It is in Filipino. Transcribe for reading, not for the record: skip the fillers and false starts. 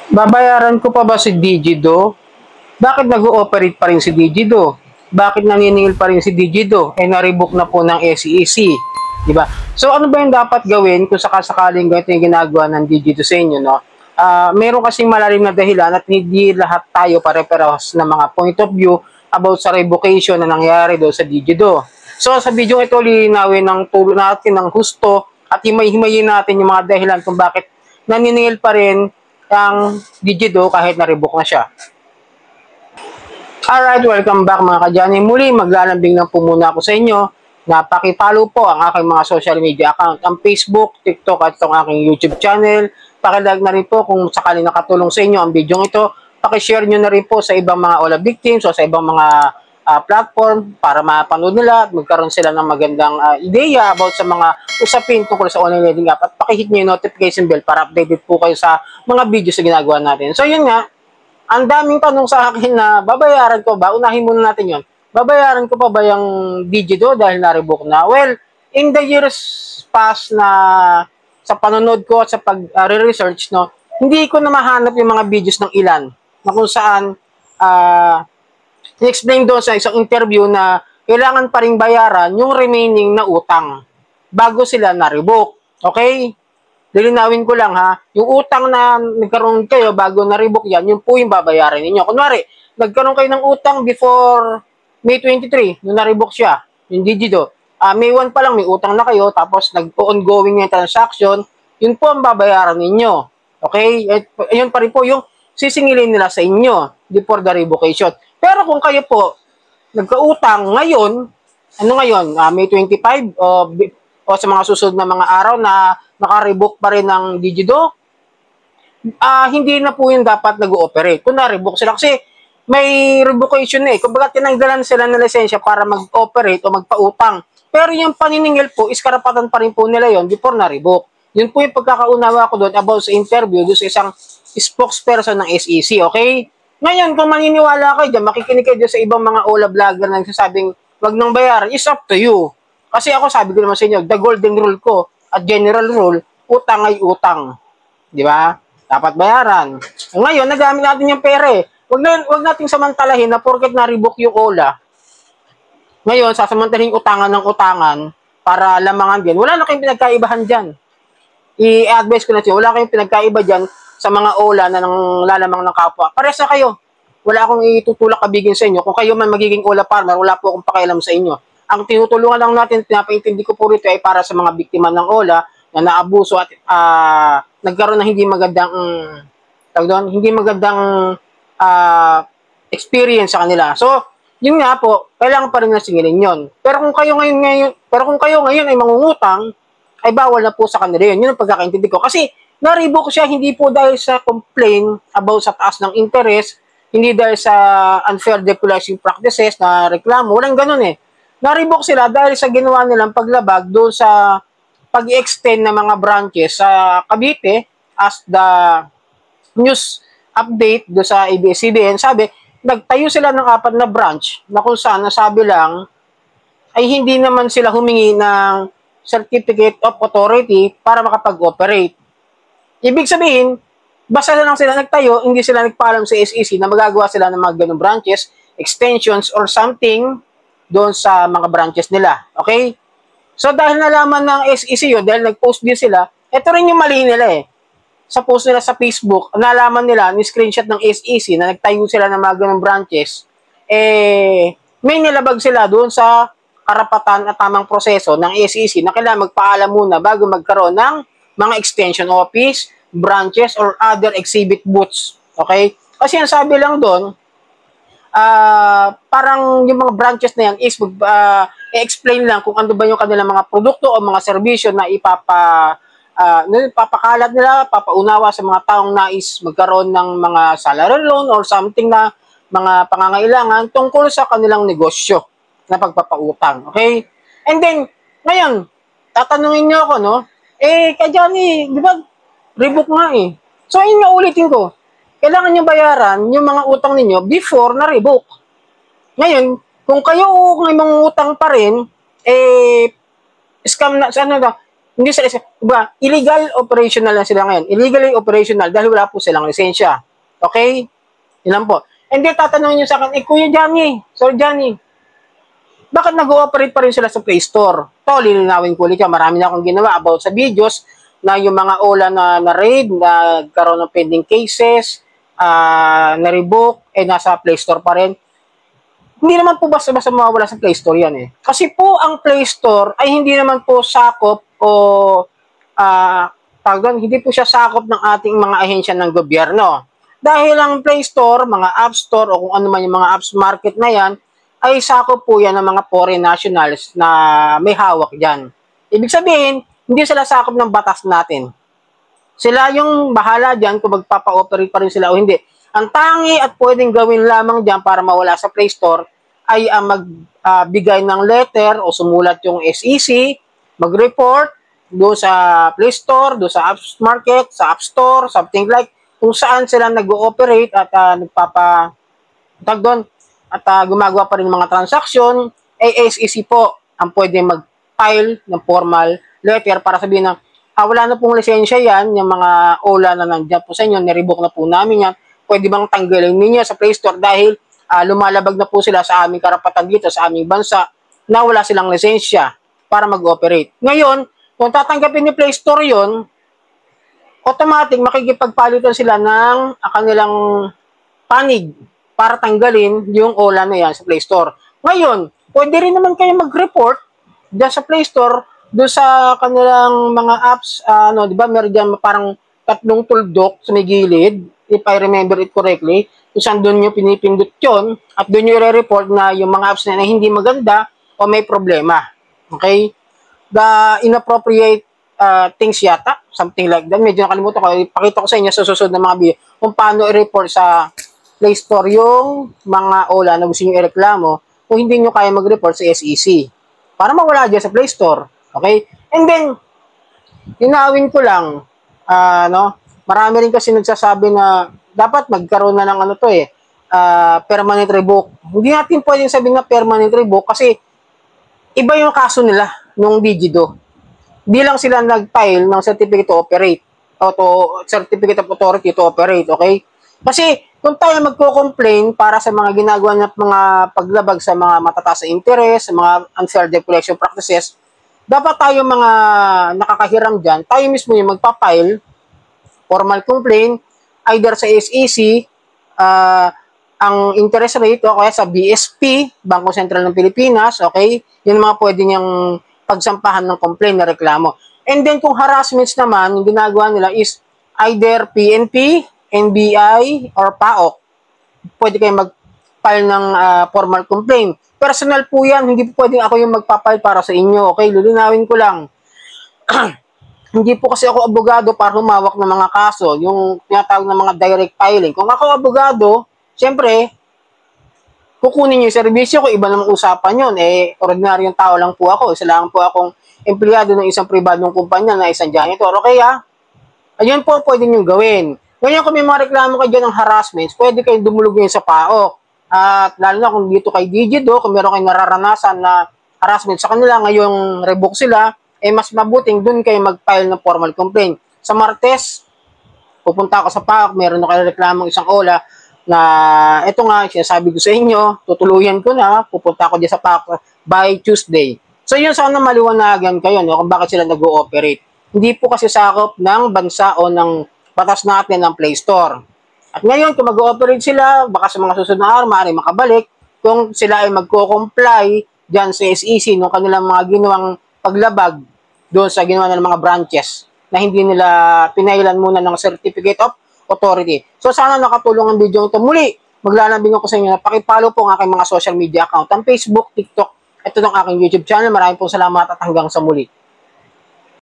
Babayaran ko pa ba si Digido? Bakit nag-ooperate pa rin si Digido? Bakit naniningil pa rin si Digido? Na-revoke na po ng SEC. Diba? So, ano ba yung dapat gawin kung sakasakaling ganito yung ginagawa ng Digido sa inyo, no? Meron kasing malalim na dahilan at hindi lahat tayo pare-parehas na mga point of view about sa revocation na nangyari doon sa Digido. So, sa video ito, linawin ng tulo natin ng husto at himay-himayin natin yung mga dahilan kung bakit naniningil pa rin ang Digido kahit na-revoke na siya. Alright, welcome back mga kadyani. Muli, maglalambing lang po muna ako sa inyo na pakipollow po ang aking mga social media account, ang Facebook, TikTok at ang aking YouTube channel. Pakilag na rin po kung sakaling nakatulong sa inyo ang video ito. Pakishare nyo na rin po sa ibang mga OLA victims o sa ibang mga platform para mapanood nila at magkaroon sila ng magandang ideya about sa mga usapin tungkol sa online learning app. At pakihit nyo yung notification bell para updated po kayo sa mga videos na ginagawa natin. So yun nga, ang daming tanong sa akin na babayaran ko ba? Unahin muna natin yon. Babayaran ko pa ba yung Digido dahil na-revoke na? Well, in the years past na sa panonood ko at sa pag-research, no, hindi ko na mahanap yung mga videos ng ilan na kung saan i-explain doon sa isang interview na kailangan pa rin bayaran yung remaining na utang bago sila na-revoke. Okay? Lilinawin ko lang ha, yung utang na nagkaroon kayo bago na-revoke yan, yun po yung babayaran ninyo. Kunwari, nagkaroon kayo ng utang before May 23, nung na-revoke siya, yung Digido. May 1 pa lang, may utang na kayo, tapos nag-ongoing yung transaction, yun po ang babayaran ninyo. Okay? At yun pa rin po yung sisingilin nila sa inyo before the revocation. Pero kung kayo po, nagkautang ngayon, ano ngayon, May 25, o sa mga susunod na mga araw na naka-revoke pa rin ng Digido, hindi na po yung dapat nag-ooperate. Kung na-revoke sila, kasi may revocation eh. Kumbaga, tinanggalan sila ng lisensya para mag-operate o magpautang. Pero yung paniningil po, is karapatan pa rin po nila yon before na-revoke. Yun po yung pagkakaunawa ko doon about sa interview doon sa isang spokesperson ng SEC, okay? Ngayon, kung maniniwala kayo dyan, makikinig kayo dyan sa ibang mga OLA vlogger na nagsasabing wag nang bayaran, is up to you. Kasi ako, sabi ko naman sa inyo, the golden rule ko at general rule, utang ay utang. Di ba? Dapat bayaran. Ngayon, nagamit natin yung pera eh. Wag nating samantalahin na porket na-revoke yung OLA. Ngayon, sasamantalahin utangan ng utangan para lamangan din. Wala na kayong pinagkaibahan dyan. I-advise ko na siya, wala kayong pinagkaiba dyan sa mga OLA na nang lalamang ng kapwa. Pares na kayo. Wala akong itutulak kabigin sa inyo. Kung kayo man magiging OLA partner, wala po akong pakialam sa inyo. Ang tinutulungan lang natin, pinapaintindi ko po rito ay para sa mga biktima ng OLA na naabuso at nagkaroon ng hindi magandang hindi magandang experience sa kanila. So, yun nga po, kailangan pa rin na singilin yon. Pero kung kayo ngayon ay mangungutang, ay bawal na po sa kanila yun. Yun ang pagkakaintindi ko. Kasi na-revoke siya hindi po dahil sa complaint about sa taas ng interest, hindi dahil sa unfair declaration practices na reklamo. Walang ganun eh. Na-revoke sila dahil sa ginawa nilang paglabag doon sa pag-extend ng mga branches sa Cavite as the news update doon sa ABS-CBN. Sabi, nagtayo sila ng 4 na branch na kung saan nasabi lang ay hindi naman sila humingi ng certificate of authority para makapag-operate. Ibig sabihin, basta lang sila nagtayo, hindi sila nagpaalam sa SEC na magagawa sila ng mga ganong branches, extensions, or something doon sa mga branches nila. Okay? So, dahil nalaman ng SEC yun, dahil nag-post din sila, ito rin yung mali nila eh. Sa post nila sa Facebook, nalaman nila, ni-screenshot ng SEC na nagtayo sila ng mga ganong branches, may nilabag sila doon sa karapatan at tamang proseso ng SEC na kailangan magpaalam muna bago magkaroon ng mga extension office, branches, or other exhibit booths. Okay? Kasi ang sabi lang doon, parang yung mga branches na yan is i-explain lang kung ano ba yung kanilang mga produkto o mga serbisyo na ipapakalat nila, papaunawa sa mga taong nais magkaroon ng mga salary loan or something na mga pangangailangan tungkol sa kanilang negosyo na pagpapautang. Okay? And then, ngayon, tatanungin nyo ako, no? Kaya di ba, revoke nga eh. So, ayun nga ulitin ko. Kailangan nyo bayaran yung mga utang ninyo before na-revoke. Ngayon, kung kayo may mga utang pa rin, scam na, Hindi sila, diba, illegal operational na sila ngayon. Illegally operational dahil wala po silang lisensya. Okay? Yun lang po. And then tatanungin nyo sa akin, Kuya Johnny, Sir Johnny, bakit nag-ooperate pa rin sila sa Play Store? To, lilinawin ko ulit yan. Marami na akong ginawa about sa videos na yung mga OLA na raid, nagkaroon ng pending cases, na-revoke, nasa Play Store pa rin. Hindi naman po basta-basta mawawala sa Play Store yan eh. Kasi po ang Play Store ay hindi naman po sakop o hindi po siya sakop ng ating mga ahensya ng gobyerno. Dahil ang Play Store, mga App Store o kung ano man yung mga apps market na yan, ay sakop po yan ng mga foreign nationals na may hawak dyan. Ibig sabihin, hindi sila sakop ng batas natin. Sila yung bahala dyan kung magpapa-operate pa rin sila o hindi. Ang tangi at pwedeng gawin lamang dyan para mawala sa Play Store ay magbigay ng letter o sumulat yung SEC, mag-report doon sa Play Store, doon sa Apps Market, sa App Store, something like kung saan sila nag-ooperate at gumagawa pa rin mga transaction, SEC po ang pwede mag-file ng formal letter para sabihin na wala na pong lisensya yan, yung mga OLA na nandiyan po sa inyo, nirevoke na po namin yan, pwede bang tanggalin ninyo sa Play Store dahil lumalabag na po sila sa aming karapatan dito, sa aming bansa, na wala silang lisensya para mag-operate. Ngayon, kung tatanggapin ni Play Store yun, automatic makikipagpalitan sila ng kanilang panig para tanggalin yung OLA na yan sa Play Store. Ngayon, pwede rin naman kayo mag-report dyan sa Play Store doon sa kanilang mga apps, di ba, meron dyan parang 3 tuldok sa may gilid, if I remember it correctly, kung saan doon nyo pinipindot yun, at doon nyo i-report na yung mga apps na hindi maganda o may problema. Okay? The inappropriate things yata, something like that. Medyo nakalimutan ko. Ipakita ko sa inyo sa susunod na mga video kung paano i-report sa Play Store yung mga OLA na gusto nyo i-reklamo kung hindi nyo kaya mag-report sa SEC. Para mawala dyan sa Play Store. Okay? And then, inawin ko lang, marami rin kasi nagsasabi na dapat magkaroon na ng permanent revoke. Hindi natin pwedeng sabihin na permanent revoke kasi iba yung kaso nila nung Digido. Di lang sila nag-file ng certificate to operate certificate of authority to operate, okay? Kasi kung tayo magko-complain para sa mga ginagawa ng mga paglabag sa mga matataas na interest, sa mga unfair debt collection practices, dapat tayo mga nakakahiram dyan, tayo mismo yung magpa-file formal complaint either sa SEC, ang interest rate o kaya sa BSP, Bangko Sentral ng Pilipinas, okay? Yun mga pwede niyang pagsampahan ng complaint na reklamo. And then kung harassments naman, yung ginagawa nila is either PNP, NBI, or PAOK. Pwede kayo mag-file ng formal complaint. Personal po yan, hindi po pwedeng ako yung magpa-file para sa inyo, okay? Lilinawin ko lang. Hindi po kasi ako abogado para humawak ng mga kaso, yung tinatawag ng mga direct filing. Kung ako abogado, siyempre, kukunin yung serbisyo ko, iba namang usapan yun. Ordinaryong tao lang po ako. Isa lang po akong empleyado ng isang pribadong kumpanya na isang janitor. Okay, ayun po pwede nyo gawin. Ngayon, kung may mga reklamo kayo dyan ng harassments, pwede kayong dumulog yun sa PAOK. At lalo na kung dito kay Digido, kung meron kayong nararanasan na harassment sa kanila, ngayong revoke sila, mas mabuting dun kayo mag-file ng formal complaint. Sa Martes, pupunta ako sa PAOK, meron na kayo reklamong isang OLA na ito nga, sinasabi ko sa inyo, tutuluyan ko na, pupunta ako dyan sa PAOK by Tuesday. So yun, sana maliwanagan kayo kung bakit sila nag-ooperate. Hindi po kasi sakop ng bansa o ng batas natin ng Play Store. At ngayon, kung mag-ooperate sila, baka sa mga susunod na araw, maaaring makabalik kung sila ay magko-comply dyan sa SEC ng kanilang mga ginawang paglabag doon sa ginawa ng mga branches na hindi nila pinailan muna ng Certificate of Authority. So sana nakatulong ang video ito. Muli, maglalambing ako sa inyo na pakipollow po ang aking mga social media account, ang Facebook, TikTok, ito ng aking YouTube channel. Maraming pong salamat at hanggang sa muli.